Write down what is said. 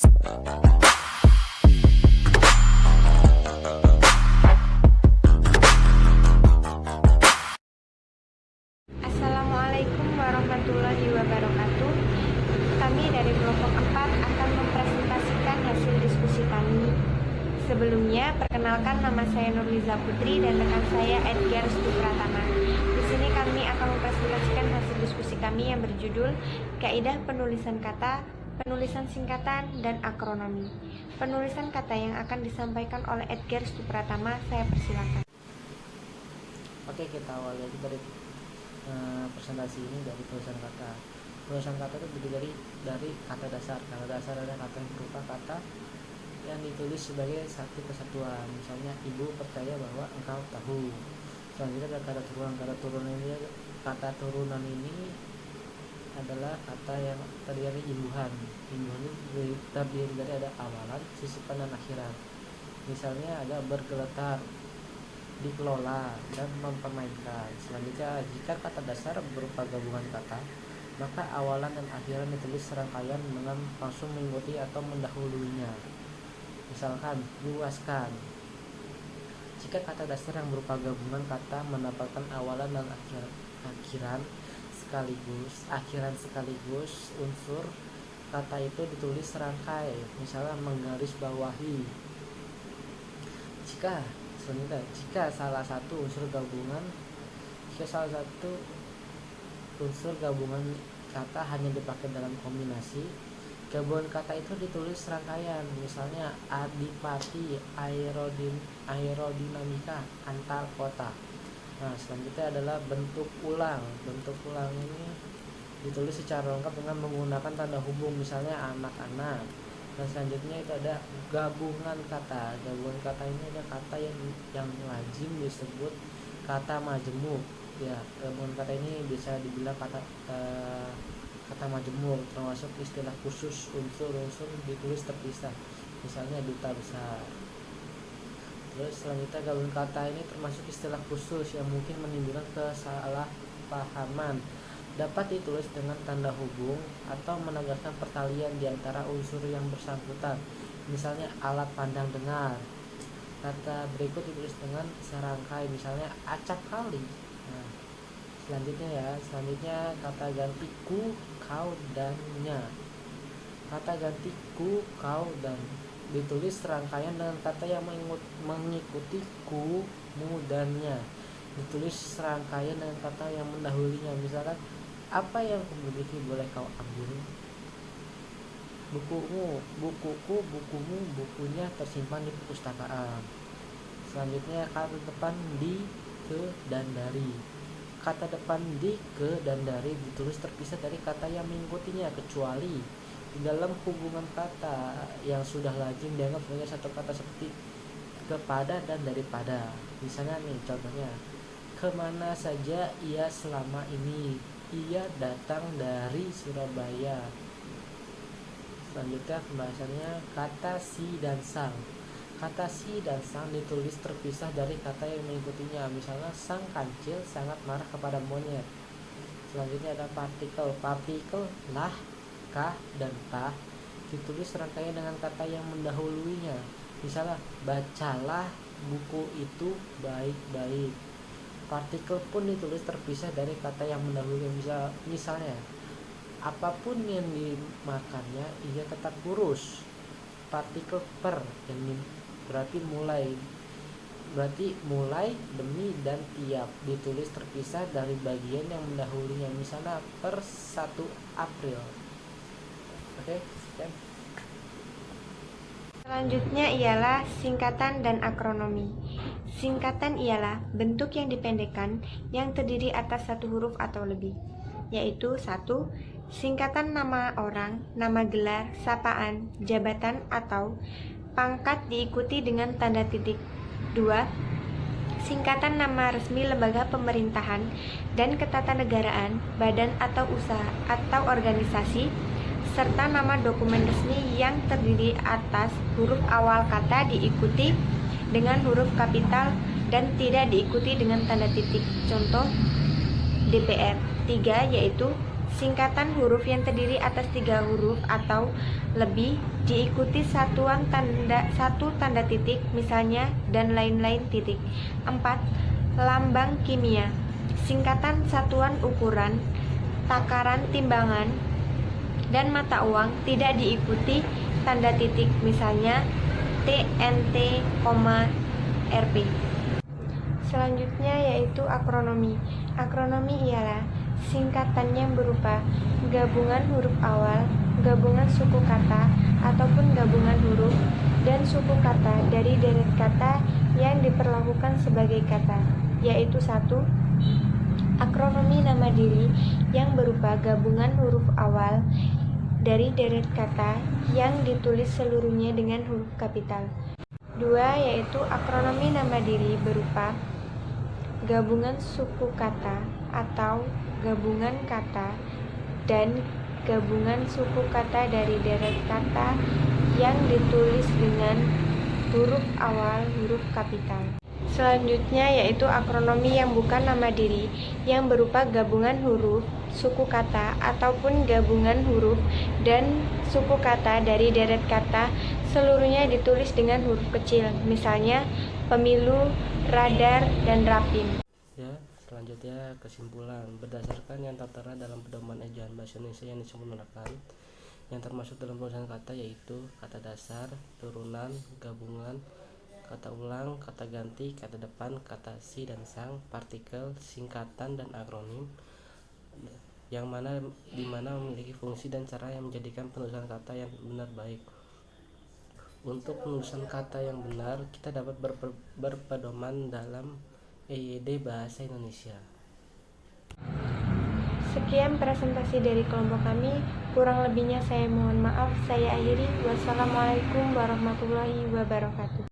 Assalamualaikum warahmatullahi wabarakatuh. Kami dari kelompok 4 akan mempresentasikan hasil diskusi kami. Sebelumnya, perkenalkan nama saya Nurliza Putri dan rekan saya Edgar Supratama. Di sini kami akan mempresentasikan hasil diskusi kami yang berjudul Kaidah Penulisan Kata, Penulisan Singkatan, dan Akronomi. Penulisan kata yang akan disampaikan oleh Edgar Supratama, saya persilakan. Oke, kita awali aja dari presentasi ini dari penulisan kata. Penulisan kata itu terdiri dari kata dasar. Kata dasar adalah kata yang berupa kata yang ditulis sebagai satu kesatuan. Misalnya, ibu percaya bahwa engkau tahu. Selanjutnya ada kata turunan. Kata turunan ini adalah kata yang terdiri dari imbuhan. Imbuhan itu terdiri dari ada awalan, sisipan, dan akhiran. Misalnya ada bergeletar, dikelola, dan mempermainkan. Selanjutnya, jika kata dasar berupa gabungan kata, maka awalan dan akhiran ditulis serangkaian dengan langsung mengikuti atau mendahulunya. Misalkan, luaskan. Jika kata dasar yang berupa gabungan kata mendapatkan awalan dan akhiran sekaligus unsur kata itu ditulis serangkai. Misalnya, menggarisbawahi. Jika salah satu unsur gabungan kata hanya dipakai dalam kombinasi, gabungan kata itu ditulis serangkaian. Misalnya, adipati, aerodinamika, antar kota. Nah, selanjutnya adalah bentuk ulang. Bentuk ulang ini ditulis secara lengkap dengan menggunakan tanda hubung, misalnya anak-anak. Dan selanjutnya itu ada gabungan kata. Gabungan kata ini ada kata yang lazim disebut kata majemuk. Ya, gabungan kata ini bisa dibilang kata majemuk, termasuk istilah khusus. Unsur-unsur ditulis terpisah. Misalnya duta besar. Terus selanjutnya gabungan kata ini termasuk istilah khusus yang mungkin menimbulkan kesalahpahaman. Dapat ditulis dengan tanda hubung atau menegaskan pertalian di antara unsur yang bersangkutan. Misalnya, alat pandang dengar. Kata berikut ditulis dengan serangkai, misalnya acap kali. Nah, selanjutnya kata ganti ku, kau, dan nya. Kata ganti ku, kau, dan ditulis serangkaian dengan kata yang mengikuti ku, mu, dan nya. Ditulis serangkaian dengan kata yang mendahulunya. Misalkan, apa yang kumiliki boleh kau ambil? Bukumu, bukuku, bukumu, bukunya tersimpan di perpustakaan. Selanjutnya, kata depan di, ke, dan dari. Kata depan di, ke, dan dari ditulis terpisah dari kata yang mengikutinya, kecuali di dalam hubungan kata yang sudah lazim dianggap sebagai satu kata seperti kepada dan daripada. Misalnya nih contohnya, kemana saja ia selama ini? Ia datang dari Surabaya. Selanjutnya pembahasannya kata si dan sang. Kata si dan sang ditulis terpisah dari kata yang mengikutinya. Misalnya, sang kancil sangat marah kepada monyet. Selanjutnya ada partikel. Partikel lah, kah, dan tah ditulis serangkaian dengan kata yang mendahulunya. Misalnya, bacalah buku itu baik-baik. Partikel pun ditulis terpisah dari kata yang mendahului. Misalnya, apapun yang dimakannya ia tetap kurus. Partikel per yang berarti mulai, demi, dan tiap ditulis terpisah dari bagian yang mendahulunya. Misalnya, per 1 April. Oke, sekian. Selanjutnya ialah singkatan dan akronomi. Singkatan ialah bentuk yang dipendekkan yang terdiri atas satu huruf atau lebih, yaitu 1. Singkatan nama orang, nama gelar, sapaan, jabatan, atau pangkat diikuti dengan tanda titik. 2. Singkatan nama resmi lembaga pemerintahan dan ketatanegaraan, badan atau usaha atau organisasi, serta nama dokumen resmi yang terdiri atas huruf awal kata diikuti dengan huruf kapital dan tidak diikuti dengan tanda titik. Contoh DPR. 3. Yaitu singkatan huruf yang terdiri atas 3 huruf atau lebih diikuti satu tanda titik, misalnya dan lain-lain titik. 4. Lambang kimia, singkatan satuan ukuran, takaran timbangan, dan mata uang tidak diikuti tanda titik, misalnya TNT, Rp. Selanjutnya yaitu akronomi. Akronomi ialah singkatan yang berupa gabungan huruf awal, gabungan suku kata, ataupun gabungan huruf dan suku kata dari deret kata yang diperlakukan sebagai kata, yaitu 1. Akronomi nama diri yang berupa gabungan huruf awal dari deret kata yang ditulis seluruhnya dengan huruf kapital. 2. Yaitu akronomi nama diri berupa gabungan suku kata atau gabungan kata dan gabungan suku kata dari deret kata yang ditulis dengan huruf awal huruf kapital. Selanjutnya yaitu akronomi yang bukan nama diri yang berupa gabungan huruf, suku kata, ataupun gabungan huruf dan suku kata dari deret kata seluruhnya ditulis dengan huruf kecil, misalnya pemilu, radar, dan rapim. Ya, selanjutnya kesimpulan. Berdasarkan yang tertera dalam pedoman ejaan bahasa Indonesia yang disempurnakan, yang termasuk dalam perusahaan kata yaitu kata dasar, turunan, gabungan, kata ulang, kata ganti, kata depan, kata si dan sang, partikel, singkatan, dan akronim, yang dimana memiliki fungsi dan cara yang menjadikan penulisan kata yang benar baik. Untuk penulisan kata yang benar, kita dapat berpedoman dalam EYD Bahasa Indonesia. Sekian presentasi dari kelompok kami, kurang lebihnya saya mohon maaf. Saya akhiri. Wassalamualaikum warahmatullahi wabarakatuh.